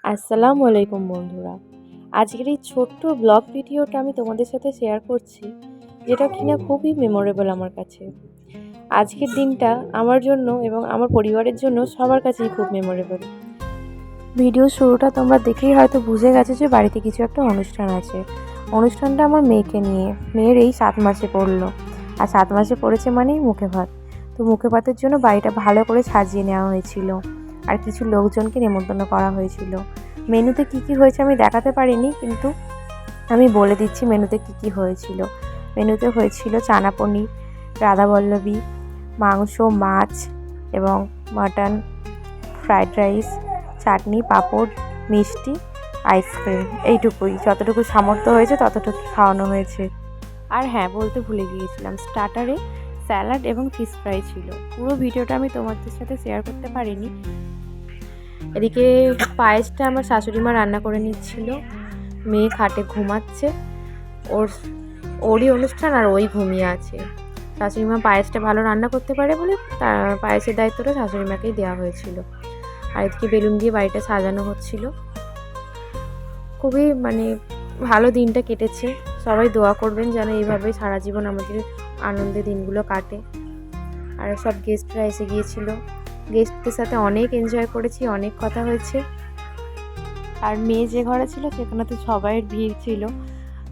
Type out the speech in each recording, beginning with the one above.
আসসালামু আলাইকুম বন্ধুরা। আজকের এই ছোট্ট ব্লগ ভিডিওটা আমি তোমাদের সাথে শেয়ার করছি, যেটা কিনা খুবই মেমোরেবল আমার কাছে। আজকের দিনটা আমার জন্য এবং আমার পরিবারের জন্য সবার কাছেই খুব মেমোরেবল। ভিডিও শুরুটা তোমরা দেখেই হয়তো বুঝে গেছো যে বাড়িতে কিছু একটা অনুষ্ঠান আছে। অনুষ্ঠানটা আমার মেয়েকে নিয়ে। মেয়ের এই 7 মাসে পড়লো, আর 7 মাসে পড়েছে মানেই মুখে ভাত। তো মুখে ভাতের জন্য বাড়িটা ভালো করে সাজিয়ে নেওয়া হয়েছিল, আর কিছু লোকজনকে নেমন্তন্ন করা হয়েছিল। মেনুতে কি কি হয়েছে আমি দেখাতে পারিনি, কিন্তু আমি বলে দিচ্ছি মেনুতে কি কি হয়েছিল। মেনুতে হয়েছিল চানা পনির, রাধাবল্লভী, মাংস, মাছ এবং মাটন, ফ্রাইড রাইস, চাটনি, পাঁপড়, মিষ্টি, আইসক্রিম। এইটুকুই, যতটুকু সামর্থ্য হয়েছে ততটুকু খাওয়ানো হয়েছে। আর হ্যাঁ, বলতে ভুলে গিয়েছিলাম, স্টার্টারে স্যালাড এবং ফিশ ফ্রাই ছিল। পুরো ভিডিওটা আমি তোমাদের সাথে শেয়ার করতে পারিনি। এদিকে পায়েসটা আমার শাশুড়ি মা রান্না করে নিচ্ছিল। মেয়ে খাটে ঘুমাচ্ছে, ওরই অনুষ্ঠান আর ওই ঘুমিয়ে আছে। শাশুড়ি মা পায়েসটা ভালো রান্না করতে পারে বলে পায়েসের দায়িত্বটা শাশুড়ি মাকেই দেওয়া হয়েছিল। আর এদিকে বেলুন দিয়ে বাড়িটা সাজানো হচ্ছিল। খুবই ভালো দিনটা কেটেছে। সবাই দোয়া করবেন যেন এইভাবে সারা জীবন আমাদের আনন্দে দিনগুলো কাটে। আর সব গেস্টরা এসে গিয়েছিল, গেস্টদের সাথে অনেক এনজয় করেছি, অনেক কথা হয়েছে। আর মেয়ে যে ঘরে ছিল সেখানে তো সবাইয়ের ভিড় ছিল।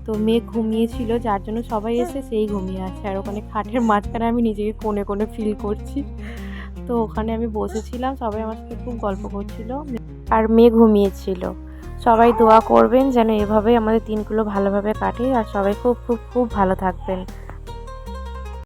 তো মেয়ে ঘুমিয়েছিল, যার জন্য সবাই এসে সেই ঘুমিয়ে আছে। আর ওখানে খাটের মাঝখানে আমি নিজেকে কোণে কোণে ফিল করছি। তো ওখানে আমি বসেছিলাম, সবাই আমার সাথে খুব গল্প করছিল, আর মেয়ে ঘুমিয়েছিল। সবাই দোয়া করবেন যেন এভাবেই আমাদের দিনগুলো ভালোভাবে কাটে, আর সবাই খুব খুব খুব ভালো থাকবেন।